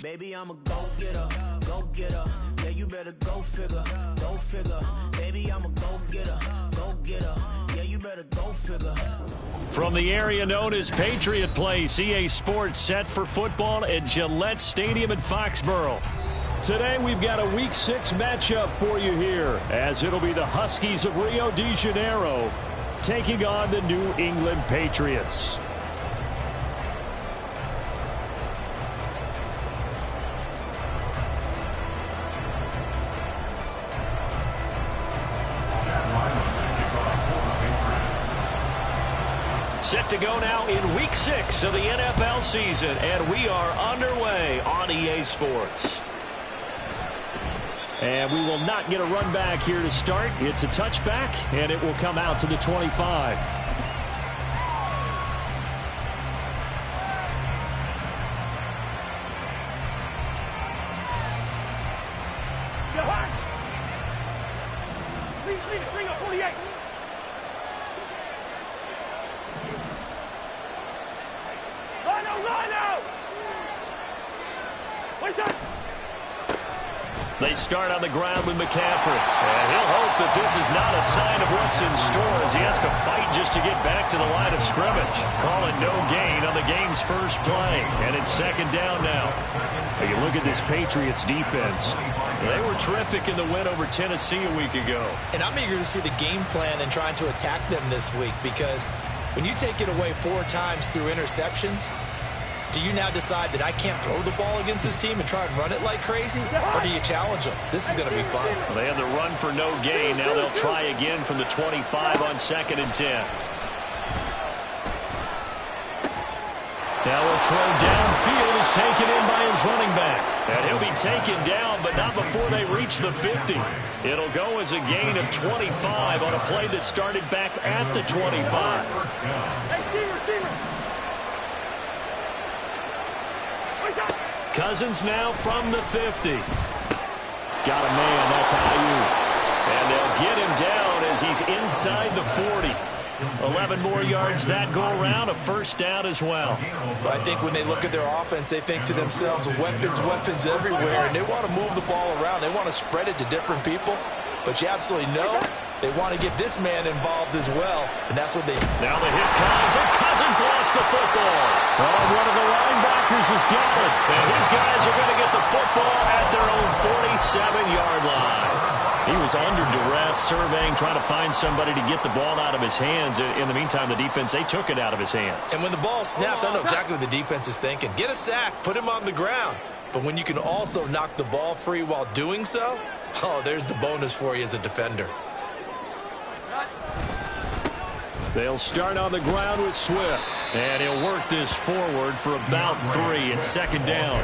Baby, I'm a go-getter, go-getter. Yeah, you better go figure, go figure. Baby, I'm a go-getter, go-getter. Yeah, you better go figure. From the area known as Patriot Place, EA Sports set for football at Gillette Stadium in Foxborough. Today we've got a Week 6 matchup for you here, as it'll be the Huskies of Rio de Janeiro taking on the New England Patriots. Set to go now in Week 6 of the NFL season, and we are underway on EA Sports. And we will not get a run back here to start. It's a touchback, and it will come out to the 25. Bring up 48. Line out! What's up? They start on the ground with McCaffrey. And he'll hope that this is not a sign of what's in store as he has to fight just to get back to the line of scrimmage. Calling no gain on the game's first play. And it's second down now. You look at this Patriots defense. They were terrific in the win over Tennessee a week ago. And I'm eager to see the game plan and trying to attack them this week, because when you take it away 4 times through interceptions, do you now decide that I can't throw the ball against this team and try and run it like crazy? Or do you challenge them? This is going to be fun. Well, they had the run for no gain. Now they'll try again from the 25 on 2nd and 10. Now a throw downfield is taken in by his running back. And he'll be taken down, but not before they reach the 50. It'll go as a gain of 25 on a play that started back at the 25. Cousins now from the 50. Got a man, that's Ayuk. And they'll get him down as he's inside the 40. 11 more yards that go around, a first down as well. But I think when they look at their offense, they think to themselves, weapons, weapons everywhere, and they want to move the ball around. They want to spread it to different people. But you absolutely know they want to get this man involved as well, and that's what they... Now the hit comes, and Cousins lost the football. Oh, one of the linebackers has got it. And his guys are going to get the football at their own 47-yard line. He was under duress, surveying, trying to find somebody to get the ball out of his hands. In the meantime, the defense, they took it out of his hands. And when the ball snapped, I know exactly what the defense is thinking. Get a sack, put him on the ground. But when you can also knock the ball free while doing so, oh, there's the bonus for you as a defender. They'll start on the ground with Swift. And he'll work this forward for about 3 and 2nd down.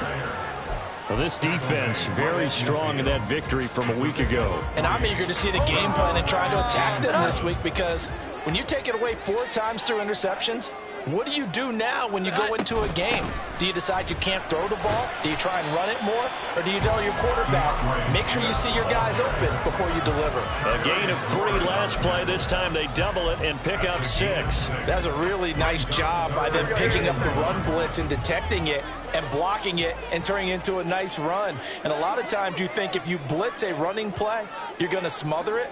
Well, this defense very strong in that victory from a week ago. And I'm eager to see the game plan and try to attack them this week, because when you take it away 4 times through interceptions, what do you do now when you go into a game? Do you decide you can't throw the ball? Do you try and run it more? Or do you tell your quarterback, make sure you see your guys open before you deliver? A gain of 3 last play. This time they double it and pick up 6. That's a really nice job by them picking up the run blitz and detecting it and blocking it and turning it into a nice run. And a lot of times you think if you blitz a running play, you're going to smother it.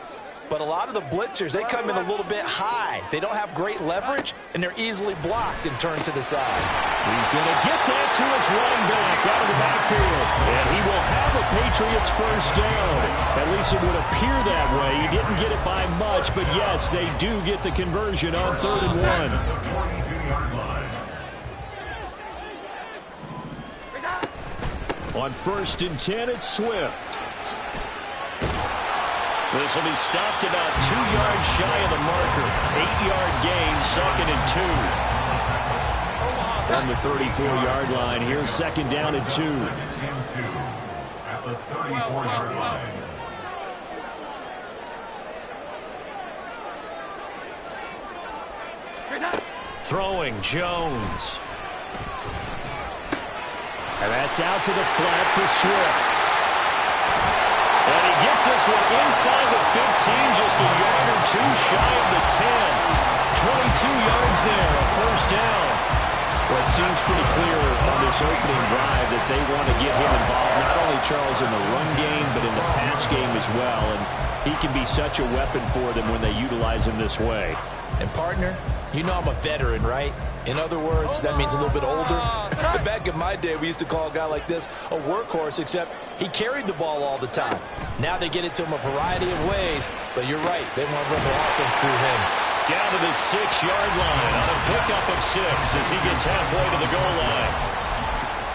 But a lot of the blitzers, they come in a little bit high. They don't have great leverage, and they're easily blocked and turned to the side. He's going to get that to his running back out of the backfield. And he will have a Patriots first down. At least it would appear that way. He didn't get it by much, but yes, they do get the conversion on 3rd and 1. On 1st and 10, it's Swift. This will be stopped about 2 yards shy of the marker. 8-yard gain, 2nd and 2. From the 34-yard line, here's 2nd down and 2. At the 34-yard line. Throwing, Jones. And that's out to the flat for Swift. And he gets this one inside the 15, just a yard or 2 shy of the 10. 22 yards there, a first down. Well, it seems pretty clear on this opening drive that they want to get him involved, not only, Charles, in the run game, but in the pass game as well. And he can be such a weapon for them when they utilize him this way. And, partner, you know I'm a veteran, right? In other words, that means a little bit older. Back in my day, we used to call a guy like this a workhorse, except he carried the ball all the time. Now they get it to him a variety of ways, but you're right. They want to run the offense through him. Down to the 6-yard line on a pickup of 6 as he gets halfway to the goal line.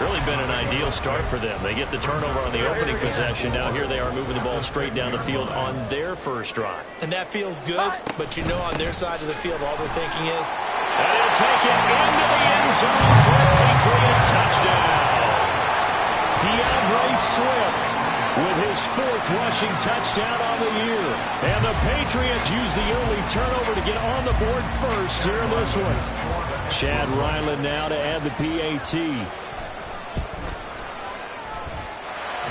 Really been an ideal start for them. They get the turnover on the opening possession. Now here they are moving the ball straight down the field on their first drive. And that feels good, but you know on their side of the field all they're thinking is, and he'll take it into the end zone for a Patriot touchdown. DeAndre Swift with his 4th rushing touchdown on the year. And the Patriots use the early turnover to get on the board first here in this one. Chad Ryland now to add the PAT.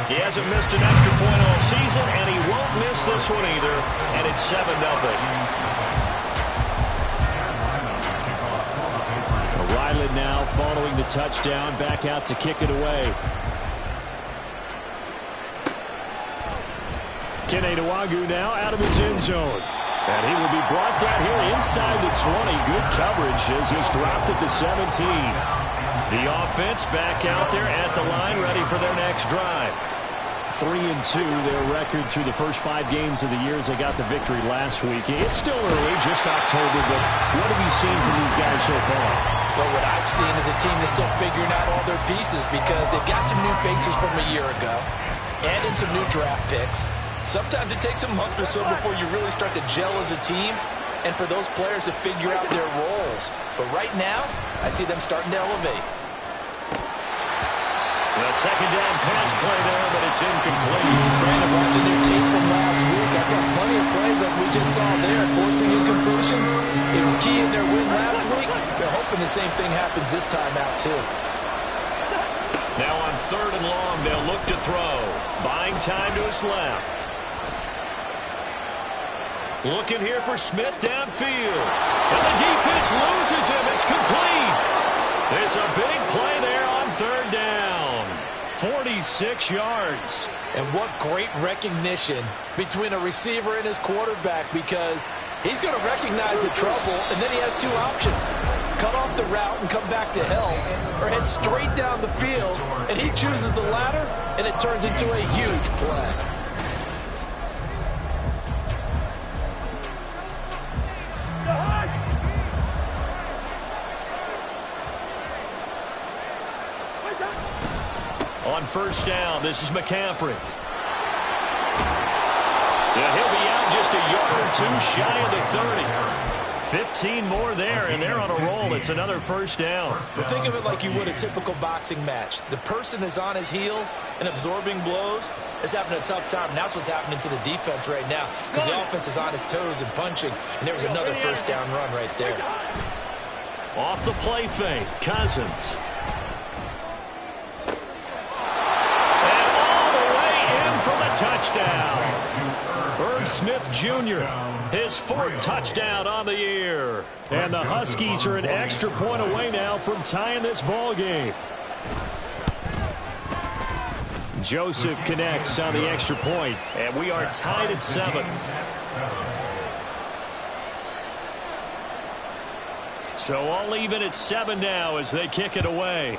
He hasn't missed an extra point all season, and he won't miss this one either. And it's 7-0. Ryland now following the touchdown, back out to kick it away. Kene Nwangwu now out of his end zone. And he will be brought down here inside the 20. Good coverage as he's dropped at the 17. The offense back out there at the line, ready for their next drive. 3-2, their record through the first 5 games of the year as they got the victory last week. It's still early, just October, but what have you seen from these guys so far? Well, what I've seen is a team that's still figuring out all their pieces because they've got some new faces from a year ago and in some new draft picks. Sometimes it takes a month or so before you really start to gel as a team and for those players to figure out their roles. But right now, I see them starting to elevate. The second down pass play there, but it's incomplete. Brandon, watching their tape from last week, I saw plenty of plays like we just saw there, forcing incompletions. It was key in their win last week. They're hoping the same thing happens this time out, too. Now on 3rd and long, they'll look to throw. Buying time to his left. Looking here for Smith downfield. And the defense loses him. It's complete. It's a big play there on 3rd down. 46 yards. And what great recognition between a receiver and his quarterback, because he's going to recognize the trouble, and then he has 2 options. Cut off the route and come back to help, or head straight down the field, and he chooses the latter, and it turns into a huge play. On 1st down, this is McCaffrey. Yeah, he'll be out just a yard or 2 shy of the 30. 15 more there, and they're on a roll. It's another 1st down. Well, think of it like you would a typical boxing match. The person that's on his heels and absorbing blows is having a tough time. And that's what's happening to the defense right now because the offense is on his toes and punching, and there was another 1st down run right there. Off the play fake, Cousins. For the touchdown. Irv Smith Jr., his 4th touchdown on the year. And the Huskies are an extra point away now from tying this ball game. Joseph connects on the extra point, and we are tied at 7. So all even at 7 now as they kick it away.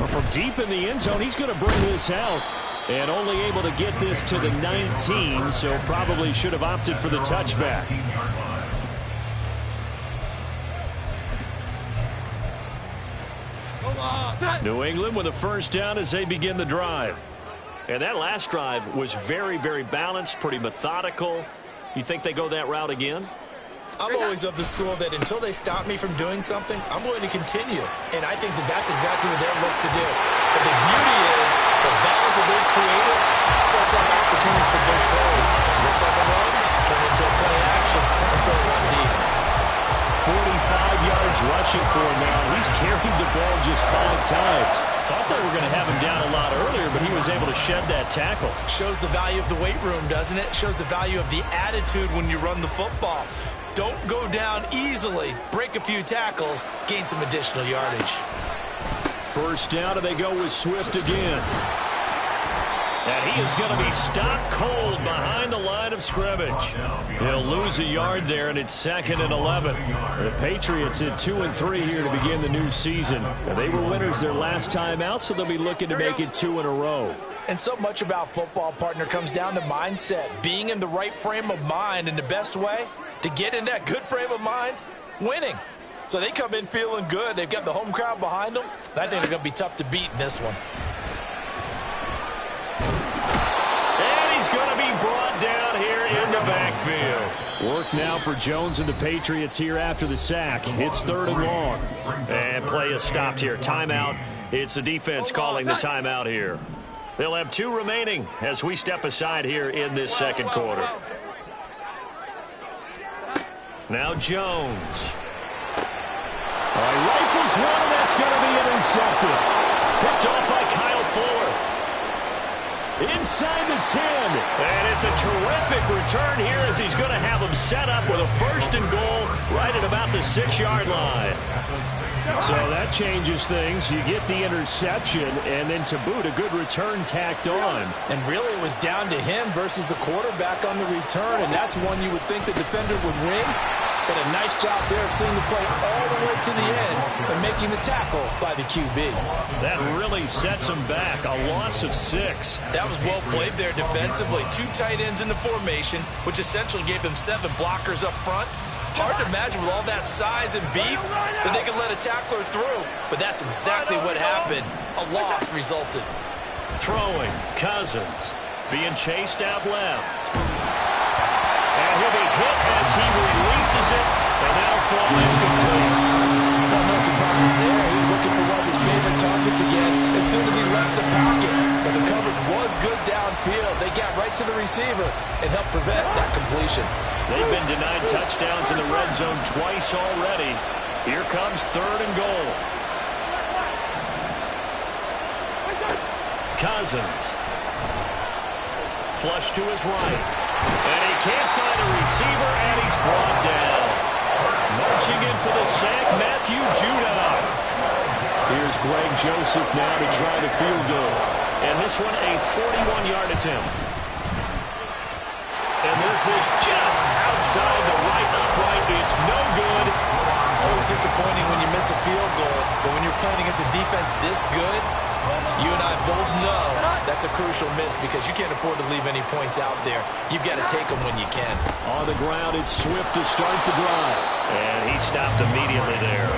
From deep in the end zone, he's going to bring this out. And only able to get this to the 19, so probably should have opted for the touchback. New England with a 1st down as they begin the drive. And that last drive was very, very balanced, pretty methodical. You think they go that route again? I'm always of the school that until they stop me from doing something, I'm going to continue. And I think that that's exactly what they're looking to do. But the beauty is the balance that they've created sets up opportunities for big plays. Looks like a run, turn into a play action, and throw it one deep. 45 yards rushing for him now. He's carried the ball just 5 times. Thought they were going to have him down a lot earlier, but he was able to shed that tackle. Shows the value of the weight room, doesn't it? Shows the value of the attitude when you run the football. Don't go down easily. Break a few tackles. Gain some additional yardage. First down, and they go with Swift again. And he is going to be stopped cold behind the line of scrimmage. He'll lose a yard there, and it's 2nd and 11. The Patriots at 2-3 here to begin the new season. They were winners their last time out, so they'll be looking to make it 2 in a row. And so much about football, partner, comes down to mindset. Being in the right frame of mind, and the best way to get in that good frame of mind, winning. So they come in feeling good. They've got the home crowd behind them. I think they're going to be tough to beat in this one. He's going to be brought down here in the backfield. Work now for Jones and the Patriots here after the sack. It's 3rd and long. And play is stopped here. Timeout. It's the defense calling the timeout here. They'll have 2 remaining as we step aside here in this second quarter. Now Jones. All right, rifles one, and that's going to be intercepted. Picked off by Kyle Fuller. Inside the 10. And it's a terrific return here as he's going to have him set up with a 1st and goal right at about the 6-yard line. So that changes things. You get the interception, and then to boot, a good return tacked on. And really it was down to him versus the quarterback on the return, and that's one you would think the defender would win. But a nice job there of seeing the play all the way to the end and making the tackle by the QB. That really sets him back. A loss of 6. That was well played there defensively. 2 tight ends in the formation, which essentially gave them 7 blockers up front. Hard to imagine with all that size and beef that they could let a tackler through. But that's exactly what happened. A loss resulted. Throwing. Cousins being chased out left. And he'll be hit as he releases it, and that'll fall incomplete. Well, no surprise there. He was looking for one of his favorite targets again as soon as he left the pocket. But the coverage was good downfield. They got right to the receiver and helped prevent that completion. They've been denied touchdowns in the red zone twice already. Here comes 3rd and goal. Cousins. Flush to his right. And he can't find a receiver, and he's brought down. Marching in for the sack, Matthew Judon. Here's Greg Joseph now to try the field goal. And this one a 41-yard attempt. And this is just outside the right upright. It's no good. Always disappointing when you miss a field goal, but when you're playing against a defense this good, you and I both know that's a crucial miss because you can't afford to leave any points out there. You've got to take them when you can. On the ground, it's Swift to start the drive. And he stopped immediately there.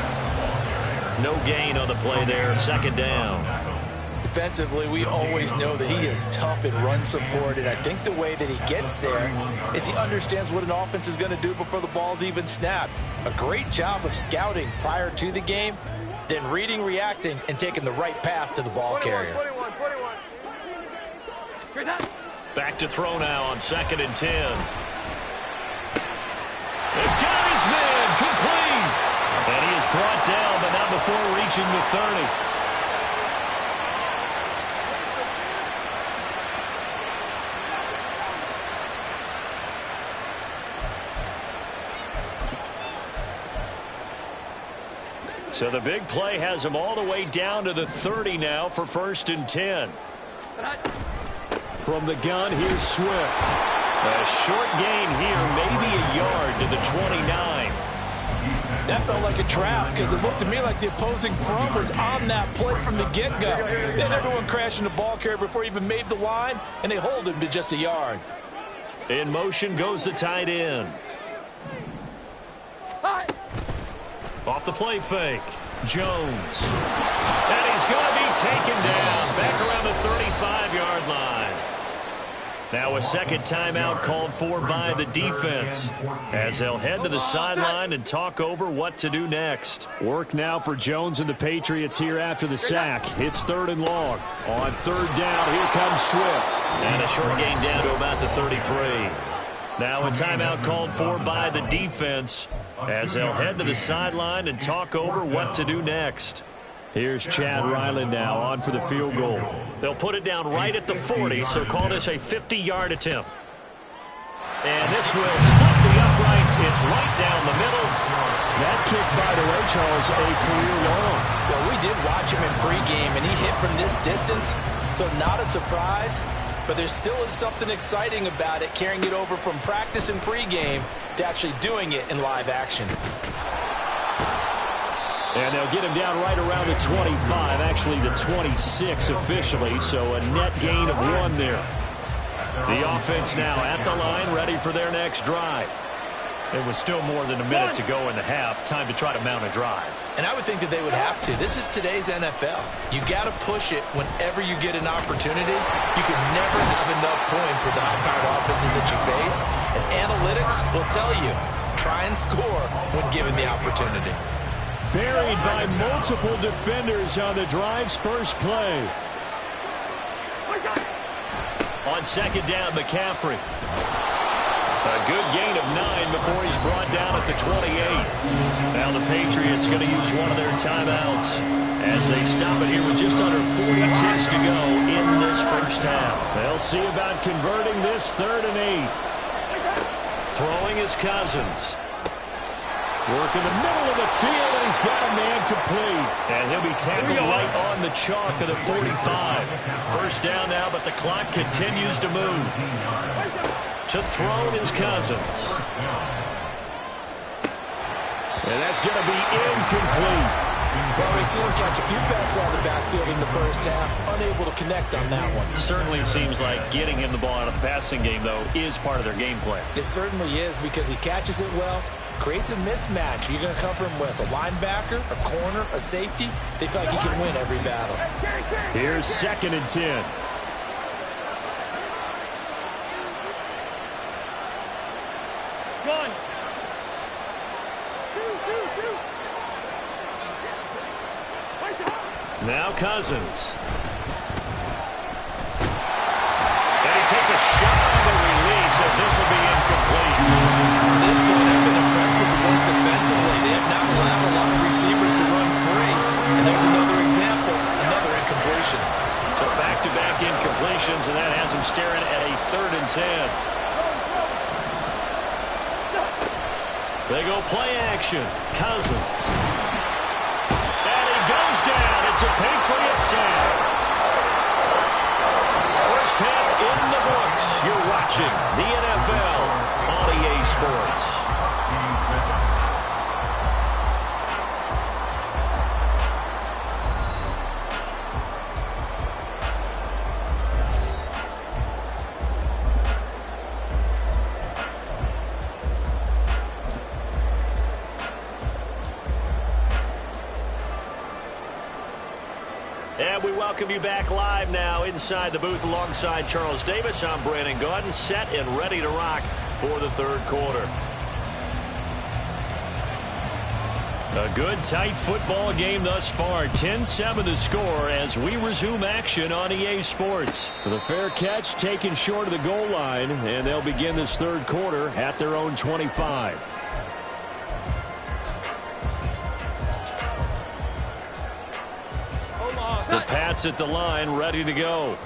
No gain on the play there. 2nd down. Defensively, we always know that he is tough in run support, and I think the way that he gets there is he understands what an offense is going to do before the ball's even snapped. A great job of scouting prior to the game, then reading, reacting, and taking the right path to the ball carrier. 21. Back to throw now on 2nd and 10. And got his man complete. And he is brought down, but not before reaching the 30. So the big play has him all the way down to the 30 now for 1st and 10. From the gun, here's Swift. A short gain here, maybe a yard to the 29. That felt like a trap because it looked to me like the opposing front was on that play from the get-go. They had everyone crashing the ball carrier before he even made the line, and they hold him to just a yard. In motion goes the tight end. Off the play fake. Jones. And he's going to be taken down back around the 35-yard line. Now a second timeout called for by the defense as they'll head to the sideline and talk over what to do next. Work now for Jones and the Patriots here after the sack. It's 3rd and long. On 3rd down, here comes Swift. And a short gain down to about the 33. Now a timeout called for by the defense as they'll head to the sideline and talk over what to do next. Here's Chad Ryland now on for the field goal. They'll put it down right at the 40, so call this a 50-yard attempt. And this will split the upright finds it's right down the middle. That kick, by the way, Charles, a career long. Well, we did watch him in pregame, and he hit from this distance, so not a surprise. But there still is something exciting about it, carrying it over from practice and pregame to actually doing it in live action. And they'll get him down right around the 25, actually the 26 officially, so a net gain of 1 there. The offense now at the line, ready for their next drive. It was still more than a minute to go in the half. Time to try to mount a drive. And I would think that they would have to. This is today's NFL. You got to push it whenever you get an opportunity. You can never have enough points with the high-powered offenses that you face. And analytics will tell you, try and score when given the opportunity. Buried by multiple defenders on the drive's first play. On second down, McCaffrey. A good gain of 9 before he's brought down at the 28. Now the Patriots going to use one of their timeouts as they stop it here with just under 40 ticks to go in this first half. They'll see about converting this 3rd and 8. Throwing is Cousins. Work in the middle of the field, and he's got a man complete. And he'll be tackled right on the chalk of the 45. First down now, but the clock continues to move. To throw is Cousins. And that's going to be incomplete. Well, we've seen him catch a few passes out of the backfield in the first half, unable to connect on that one. Certainly seems like getting him the ball out of the passing game, though, is part of their game plan. It certainly is, because he catches it well, creates a mismatch. You're going to cover him with a linebacker, a corner, a safety. They feel like he can win every battle. Here's 2nd and 10. Now Cousins. And he takes a shot on the release as this will be incomplete. To this point, I've been impressed with the work defensively. They have not allowed a lot of receivers to run free. And there's another example, another incompletion. So back-to-back incompletions, and that has him staring at a 3rd and 10. They go play action. Cousins. And he goes down. It's a Patriot sack. First half in the books. You're watching the NFL on EA Sports. And we welcome you back live now inside the booth alongside Charles Davis. I'm Brandon Gaudin, set and ready to rock for the 3rd quarter. A good, tight football game thus far. 10-7 the score as we resume action on EA Sports. The fair catch taken short of the goal line, and they'll begin this 3rd quarter at their own 25. The Pats at the line, ready to go.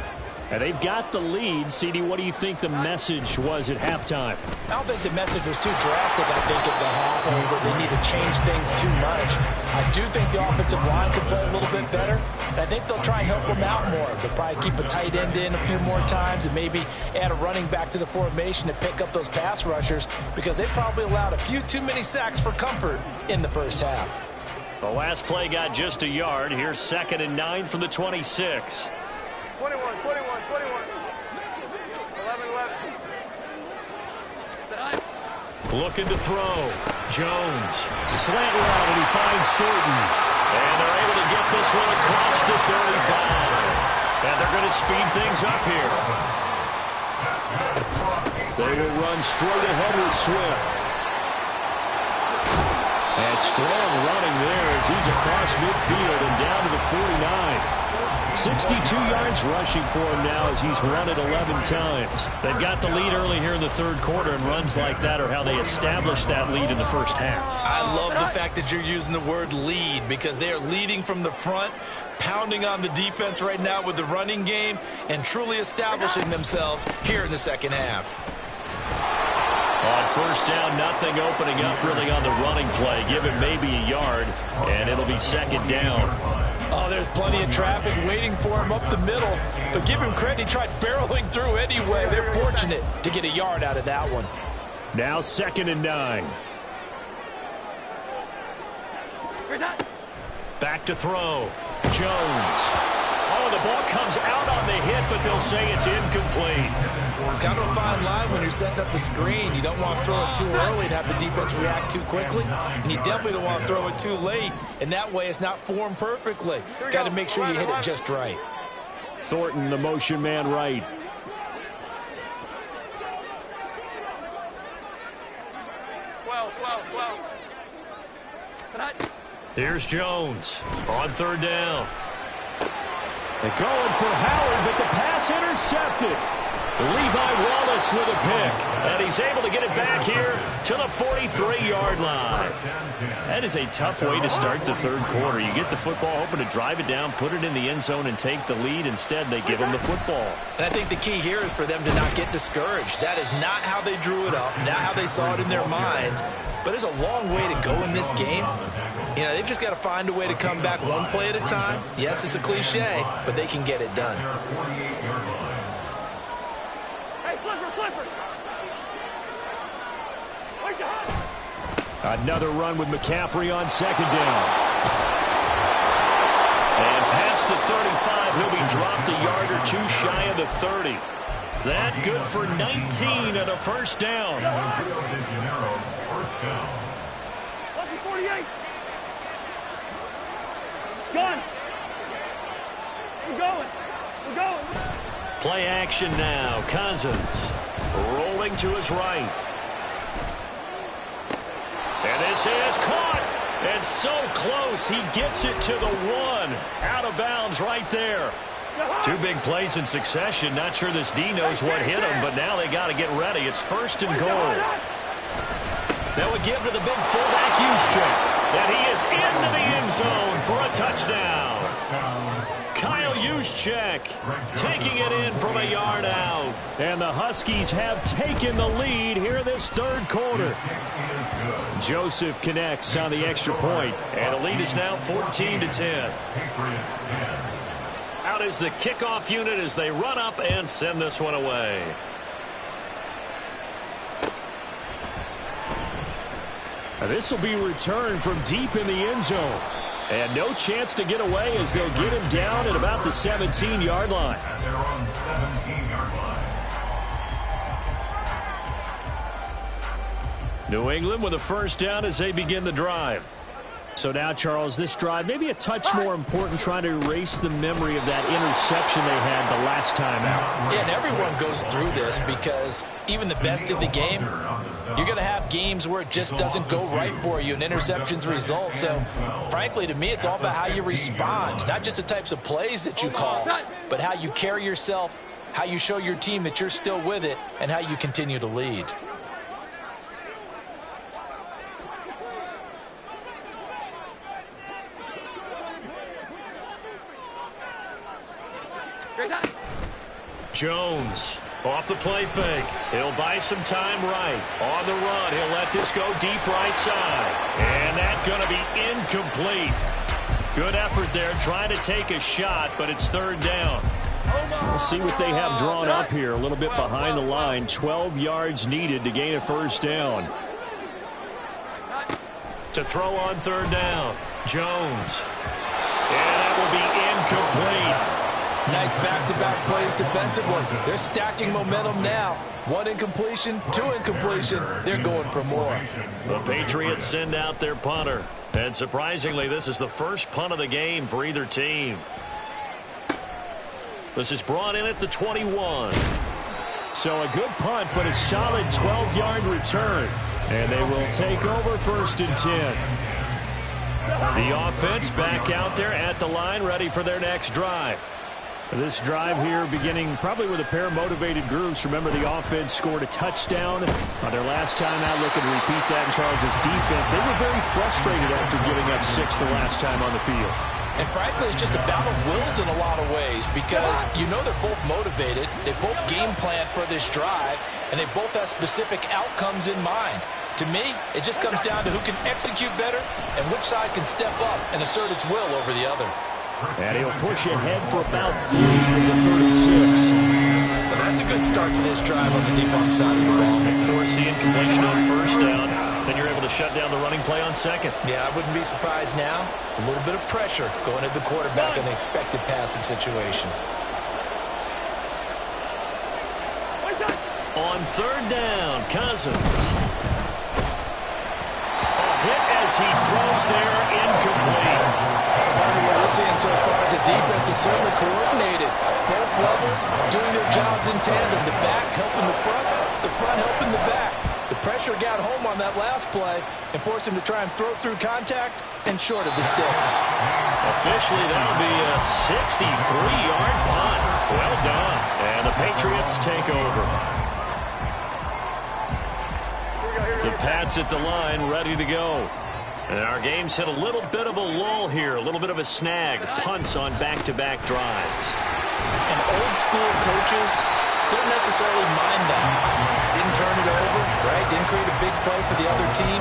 And they've got the lead. CD, what do you think the message was at halftime? I don't think the message was too drastic, I think, at the half, or that they need to change things too much. I do think the offensive line could play a little bit better. And I think they'll try and help them out more. They'll probably keep a tight end in a few more times and maybe add a running back to the formation to pick up those pass rushers, because they probably allowed a few too many sacks for comfort in the first half. The last play got just a yard. Here's 2nd and 9 from the 26. 21. 11. Looking to throw. Jones. Slant route, and he finds Thornton. And they're able to get this one across the 35. And they're going to speed things up here. They will run straight ahead with Swift. And strong running there as he's across midfield and down to the 49. 62 yards rushing for him now as he's run it 11 times. They've got the lead early here in the 3rd quarter, and runs like that are how they established that lead in the first half. I love the fact that you're using the word lead, because they are leading from the front, pounding on the defense right now with the running game, and truly establishing themselves here in the second half. On first down, nothing opening up really on the running play. Give him maybe a yard, and it'll be second down. Oh, there's plenty of traffic waiting for him up the middle. But give him credit, he tried barreling through anyway. They're fortunate to get a yard out of that one. Now 2nd and 9. Back to throw. Jones. Oh, the ball comes out on the hit, but they'll say it's incomplete. Kind of a fine line when you're setting up the screen. You don't want to throw it too early and have the defense react too quickly. And you definitely don't want to throw it too late. And that way it's not formed perfectly. Got to make sure you hit it just right. Thornton, the motion man right. Here's Jones on 3rd down. They're going for Howard, but the pass intercepted. Levi Wallace with a pick, and he's able to get it back here to the 43-yard line. That is a tough way to start the 3rd quarter. You get the football, hoping to drive it down, put it in the end zone, and take the lead. Instead, they give them the football. And I think the key here is for them to not get discouraged. That is not how they drew it up, not how they saw it in their minds. But there's a long way to go in this game. You know, they've just got to find a way to come back one play at a time. Yes, it's a cliche, but they can get it done. Another run with McCaffrey on 2nd down. And past the 35, he'll be dropped a yard or two shy of the 30. That good for 19 and a first down. Lucky 48. Gun. We're going. We're going. Play action now. Cousins rolling to his right. And this is caught. And so close. He gets it to the 1. Out of bounds right there. 2 big plays in succession. Not sure this D knows what hit him, but now they got to get ready. It's 1st and goal. That would give to the big fullback Juszczyk. And he is into the end zone for a touchdown. Kyle Juszczyk taking it in from a yard out. And the Huskies have taken the lead here this 3rd quarter. Joseph connects on the extra point, and the lead is now 14-10. Out is the kickoff unit as they run up and send this one away. Now this will be returned from deep in the end zone. And no chance to get away as they'll get him down at about the 17-yard line. And they're on 17-yard line. New England with a first down as they begin the drive. So now, Charles, this drive maybe a touch more important, trying to erase the memory of that interception they had the last time out. Yeah, and everyone goes through this because even the best of the game, you're going to have games where it just doesn't go right for you and interceptions result. So, frankly, to me, it's all about how you respond, not just the types of plays that you call, but how you carry yourself, how you show your team that you're still with it, and how you continue to lead. Jones off the play fake. He'll buy some time right. On the run, he'll let this go deep right side. And that's going to be incomplete. Good effort there trying to take a shot, but it's 3rd down. We'll see what they have drawn up here. A little bit behind the line. 12 yards needed to gain a first down. To throw on 3rd down. Jones. And that will be incomplete. Nice back-to-back plays defensively. They're stacking momentum now. 1 incompletion, 2 incompletion. They're going for more. The Patriots send out their punter. And surprisingly, this is the first punt of the game for either team. This is brought in at the 21. So a good punt, but a solid 12-yard return. And they will take over 1st and 10. The offense back out there at the line, ready for their next drive. This drive here beginning probably with a pair of motivated groups. Remember, the offense scored a touchdown on their last time out. Looking to repeat that in Charles' defense. They were very frustrated after giving up 6 the last time on the field. And frankly, it's just a battle of wills in a lot of ways because you know they're both motivated. They both game plan for this drive. and they both have specific outcomes in mind. To me, it just comes down to who can execute better and which side can step up and assert its will over the other. And he'll push ahead for about 3 with the 36. Well, that's a good start to this drive on the defensive side of the ball. Force the incompletion on first down. Then you're able to shut down the running play on second. Yeah, I wouldn't be surprised now. A little bit of pressure going at the quarterback in the expected passing situation. On third down, Cousins. A hit as he throws there, incomplete. What we're seeing so far is the defense is certainly coordinated. Both levels doing their jobs in tandem. The back helping the front helping the back. The pressure got home on that last play and forced him to try and throw through contact and short of the sticks. Officially, that'll be a 63-yard punt. Well done. And the Patriots take over. The Pats at the line, ready to go. And our game's hit a little bit of a lull here, a little bit of a snag. Punts on back-to-back drives. And old-school coaches don't necessarily mind that. Didn't turn it over, right? Didn't create a big play for the other team.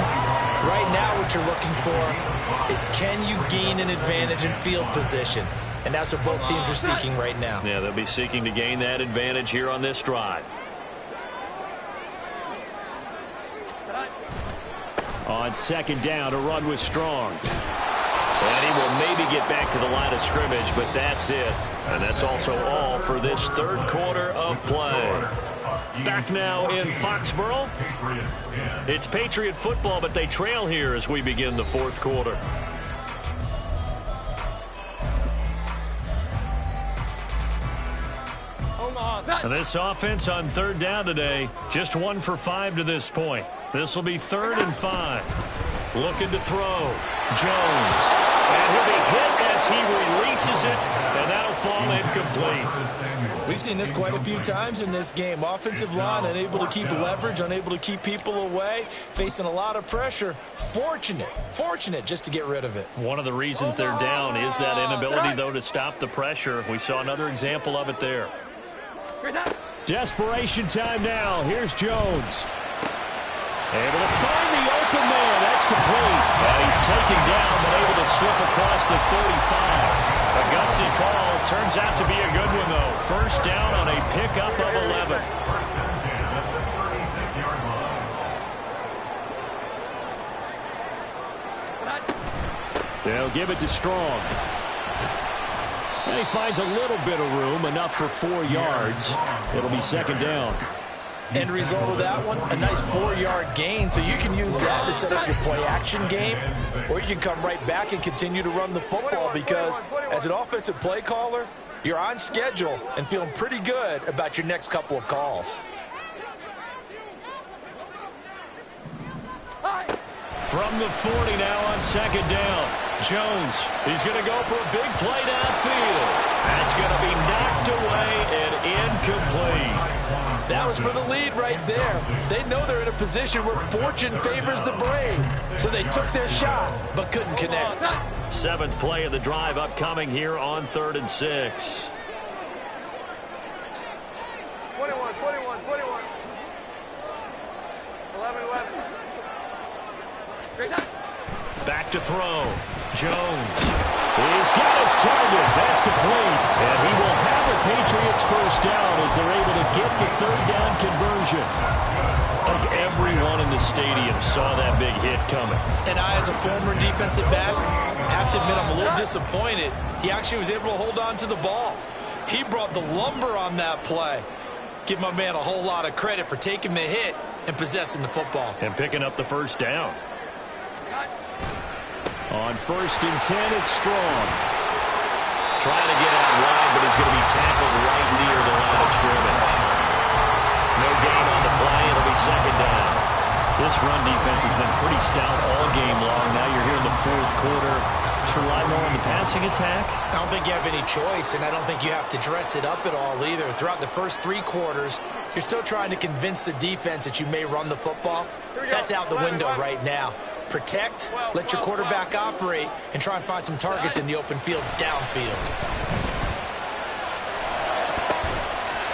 Right now what you're looking for is can you gain an advantage in field position? And that's what both teams are seeking right now. Yeah, they'll be seeking to gain that advantage here on this drive. On second down, a run with Strong. And he will maybe get back to the line of scrimmage, but that's it. And that's also all for this third quarter of play. Back now in Foxborough. It's Patriot football, but they trail here as we begin the fourth quarter. And this offense on third down today, just 1 for 5 to this point. This will be 3rd and 5. Looking to throw. Jones. And he'll be hit as he releases it, and that'll fall incomplete. We've seen this quite a few times in this game. Offensive line unable to keep leverage, unable to keep people away, facing a lot of pressure. Fortunate just to get rid of it. One of the reasons they're down is that inability, though, to stop the pressure. We saw another example of it there. Desperation time now. Here's Jones. Able to find the open man. That's complete. And he's taken down, but able to slip across the 35. A gutsy call. Turns out to be a good one, though. First down on a pickup of 11. They'll give it to Strong. And he finds a little bit of room, enough for 4 yards. It'll be second down. End result of that one, a nice 4-yard gain. So you can use that to set up your play-action game, or you can come right back and continue to run the football because as an offensive play caller, you're on schedule and feeling pretty good about your next couple of calls. From the 40 now on second down. Jones, he's going to go for a big play downfield. That's going to be knocked away and incomplete. That was for the lead right there. They know they're in a position where fortune favors the brave. So they took their shot, but couldn't connect. 7th play of the drive upcoming here on 3rd and 6. 21. 11. Back to throw. Jones. He's got his target. That's complete. And he will have the Patriots first down as they're able to get the 3rd down conversion. I think everyone in the stadium saw that big hit coming. And I, as a former defensive back, have to admit I'm a little disappointed. He actually was able to hold on to the ball. He brought the lumber on that play. Give my man a whole lot of credit for taking the hit and possessing the football. And picking up the first down. On 1st and 10, it's Strong. Trying to get out wide, but he's going to be tackled right near the line of scrimmage. No gain on the play. It'll be second down. This run defense has been pretty stout all game long. Now you're here in the 4th quarter. Just rely more on the passing attack. I don't think you have any choice, and I don't think you have to dress it up at all either. Throughout the first 3 quarters, you're still trying to convince the defense that you may run the football. That's out the window right now. Protect, let your quarterback operate, and try and find some targets in the open field downfield.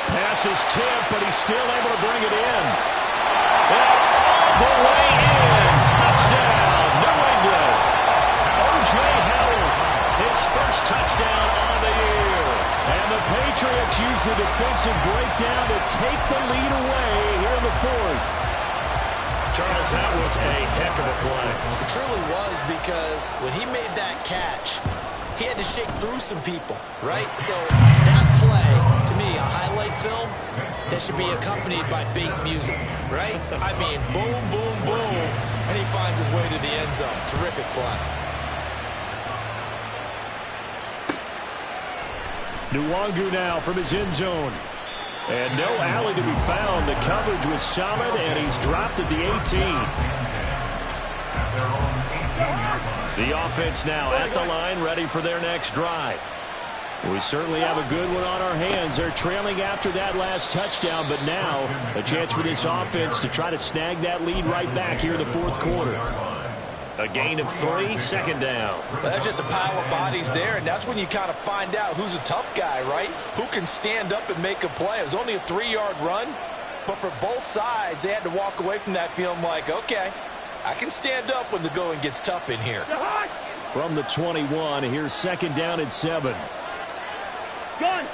Pass misses tip, but he's still able to bring it in. And all the way in. Touchdown, New England. O.J. Howard, his first touchdown on the year. And the Patriots use the defensive breakdown to take the lead away here in the fourth. Charles, that was a heck of a play. It truly was, because when he made that catch, he had to shake through some people, right? So that play, to me, a highlight film, that should be accompanied by bass music, right? I mean, boom, boom, boom, and he finds his way to the end zone. Terrific play. Nwangu now from his end zone. And no alley to be found. The coverage was solid, and he's dropped at the 18. The offense now at the line, ready for their next drive. We certainly have a good one on our hands. They're trailing after that last touchdown, but now a chance for this offense to try to snag that lead right back here in the fourth quarter. A gain of 3, second down. Well, that's just a pile of bodies there, and that's when you kind of find out who's a tough guy, right? Who can stand up and make a play. It was only a 3-yard run, but for both sides, they had to walk away from that feeling like, okay, I can stand up when the going gets tough in here. From the 21, here's second down and 7. Gun.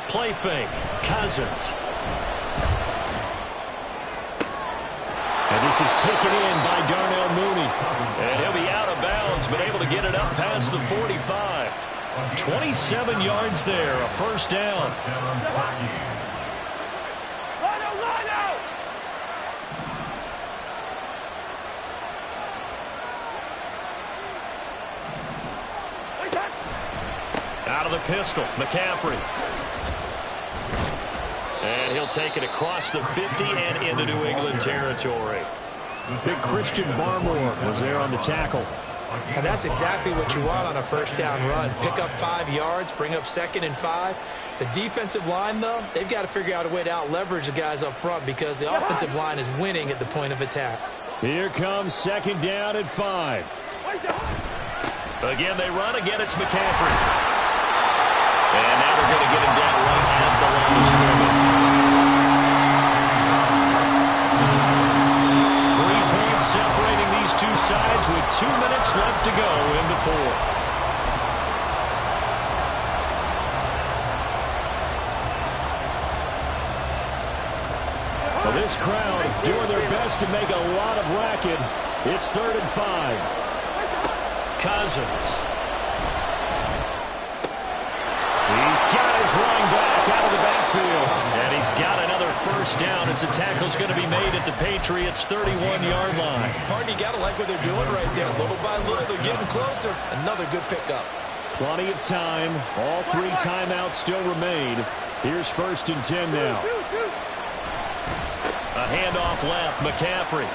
Play fake, Cousins. And this is taken in by Darnell Mooney. And he'll be out of bounds, but able to get it up past the 45. 27 yards there, a first down. Out of the pistol, McCaffrey. And he'll take it across the 50 and into New England territory. Big Christian Barmore was there on the tackle. And that's exactly what you want on a first down run. Pick up 5 yards, bring up 2nd and 5. The defensive line, though, they've got to figure out a way to out-leverage the guys up front because the offensive line is winning at the point of attack. Here comes second down and 5. Again, they run. Again, it's McCaffrey. And now they're going to get him down right at the line of scrimmage. 3 points separating these two sides with 2 minutes left to go in the fourth. Well, this crowd doing their best to make a lot of racket. It's 3rd and 5. Cousins. He's got his running back out of the backfield. And he's got another first down as the tackle's going to be made at the Patriots' 31-yard line. Pardon, you got to like what they're doing right there. Little by little, they're getting closer. Another good pickup. Plenty of time. All 3 timeouts still remain. Here's 1st and 10 now. A handoff left, McCaffrey.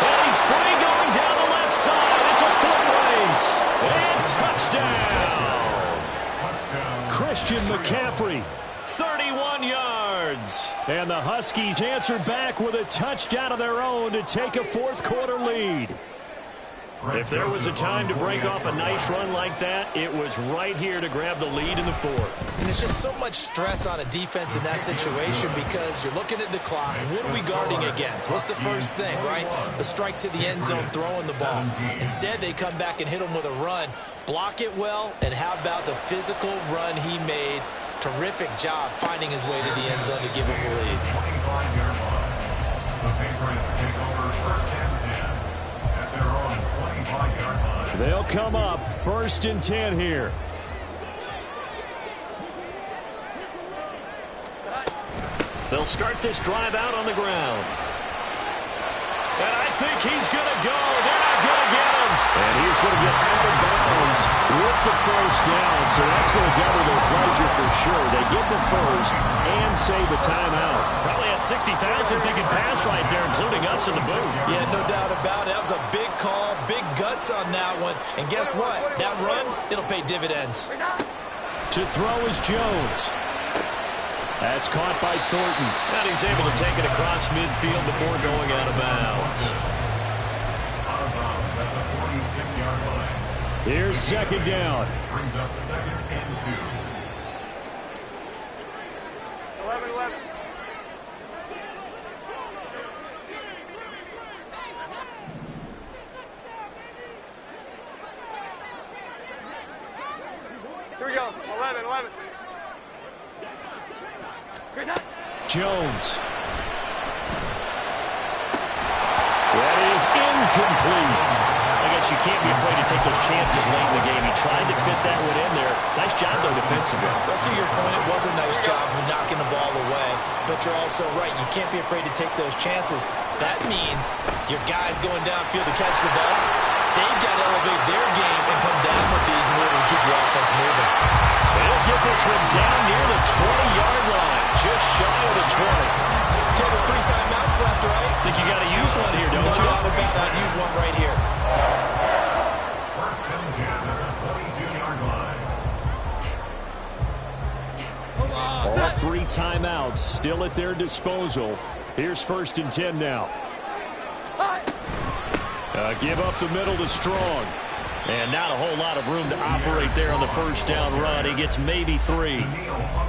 And he's free going down the left side. It's a foot race. And touchdown. Christian McCaffrey, 31 yards. And the Huskies answer back with a touchdown of their own to take a fourth quarter lead. If there was a time to break off a nice run like that, it was right here to grab the lead in the fourth. And it's just so much stress on a defense in that situation because you're looking at the clock. What are we guarding against? What's the first thing, right? The strike to the end zone, throwing the ball. Instead, they come back and hit him with a run. Block it well, and how about the physical run he made? Terrific job finding his way to the end zone to give him the lead. The Patriots take over 1st and 10 at their own 25-yard line. They'll come up 1st and 10 here. They'll start this drive out on the ground. And I think he's going to go. They're not going to get him. And he's going to get out of bounds with the first down. So that's going to double their pleasure for sure. They get the first and save a timeout. Probably had 60,000 thinking pass right there, including us in the booth. Yeah, no doubt about it. That was a big call, big guts on that one. And guess what? That run, it'll pay dividends. To throw is Jones. That's caught by Thornton. And he's able to take it across midfield before going out of bounds. Out of bounds at the 46-yard line. Here's second down. Brings up 2nd and 2. 11-11. Here we go. 11-11. Jones. That is incomplete. I guess you can't be afraid to take those chances late in the game. He tried to fit that one in there. Nice job, though, defensively. But to your point, it was a nice job of knocking the ball away. But you're also right. You can't be afraid to take those chances. That means your guys going downfield to catch the ball, they've got to elevate their game and come down with these in order to keep your offense moving. They'll get this one down near the 20-yard line, just shy of the 20. Okay, there's 3 timeouts left, right? Think you got to use one here, don't No you? doubt about it. I'd use one right here. First and 10 at the 22-yard line. All 3 timeouts still at their disposal. Here's 1st and 10 now. Give up the middle to Strong. And not a whole lot of room to operate there on the first down run. He gets maybe 3.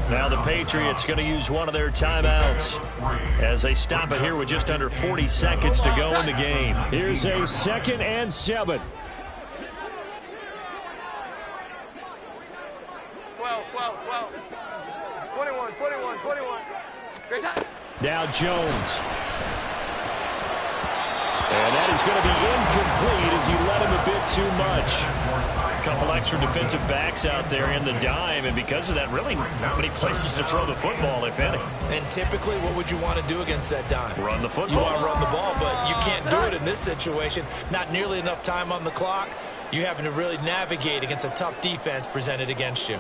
Now the Patriots going to use one of their timeouts as they stop it here with just under 40 seconds to go in the game. Here's a 2nd and 7. 12. 21. Great time. Now Jones. And that is going to be incomplete as he let him a bit too much. A couple extra defensive backs out there in the dime, and because of that, really not many places to throw the football, if any. And typically, what would you want to do against that dime? Run the football. You want to run the ball, but you can't do it in this situation. Not nearly enough time on the clock. You having to really navigate against a tough defense presented against you.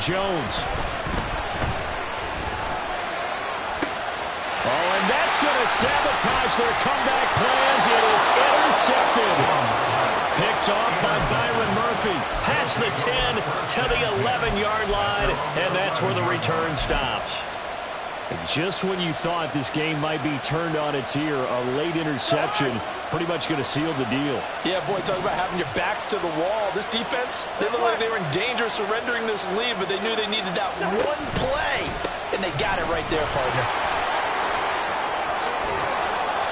Jones. Oh, and that's going to sabotage their comeback plans. It is intercepted. Picked off by Byron Murphy. Past the 10 to the 11-yard line, and that's where the return stops. And just when you thought this game might be turned on its ear, a late interception pretty much going to seal the deal. Yeah, boy, talk about having your backs to the wall. This defense, they looked like they were in danger of surrendering this lead, but they knew they needed that one play, and they got it right there, partner.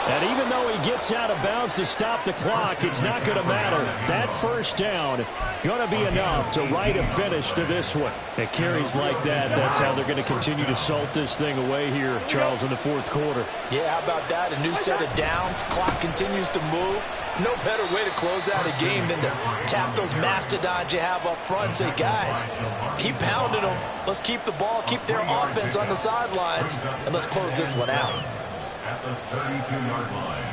And even though he gets out of bounds to stop the clock, it's not going to matter. That first down going to be enough to write a finish to this one. It carries like that. That's how they're going to continue to salt this thing away here, Charles, in the 4th quarter. Yeah, how about that? A new set of downs. Clock continues to move. No better way to close out a game than to tap those mastodons you have up front and say, guys, keep pounding them. Let's keep the ball, keep their offense on the sidelines, and let's close this one out. At the 32-yard line.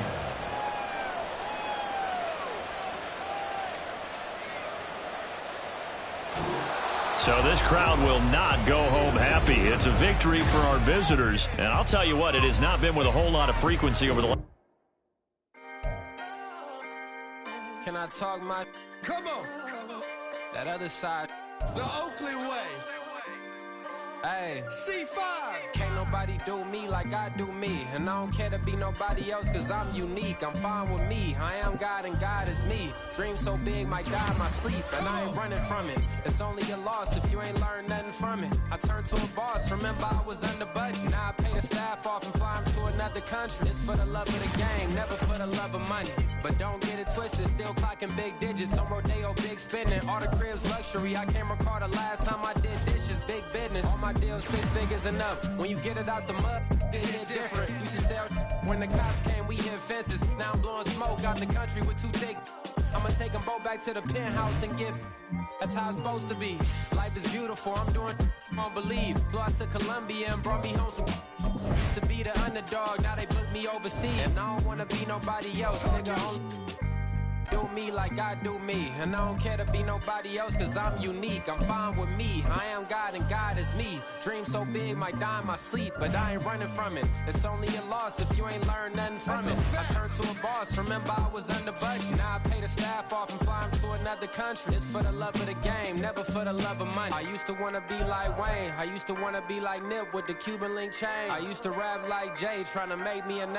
So this crowd will not go home happy. It's a victory for our visitors. And I'll tell you what, it has not been with a whole lot of frequency over the last. Can I talk my... Come on. That other side... The Oakley way. Hey. C5. Can't nobody do me like I do me. And I don't care to be nobody else cause I'm unique. I'm fine with me. I am God and God is me. Dream so big might die in my sleep. And I ain't running from it. It's only a loss if you ain't learned nothing from it. I turned to a boss. Remember I was under budget. Now I pay the staff off and fly them to another country. It's for the love of the game. Never for the love of money. But don't get it twisted. Still clocking big digits. On Rodeo, big spending. All the cribs luxury. I can't recall the last time I did dishes. Big business. All my deals 6 figures and up. When you get it out the mud, it hit different. You should sell when the cops came, we hit fences. Now I'm blowing smoke out the country with 2 thick. I'ma take them both back to the penthouse and get. That's how it's supposed to be. Life is beautiful, I'm doing won't believe. Flew out to Colombia and brought me home some. Used to be the underdog, now they booked me overseas. And I don't wanna be nobody else, nigga. Do me like I do me. And I don't care to be nobody else, cause I'm unique. I'm fine with me. I am God and God is me. Dream so big, might die in my sleep, but I ain't running from it. It's only a loss if you ain't learned nothing from it. I turned to a boss, remember I was under budget. Now I pay the staff off and fly them to another country. It's for the love of the game, never for the love of money. I used to wanna be like Wayne. I used to wanna be like Nip with the Cuban link chain. I used to rap like Jay, trying to make me a name.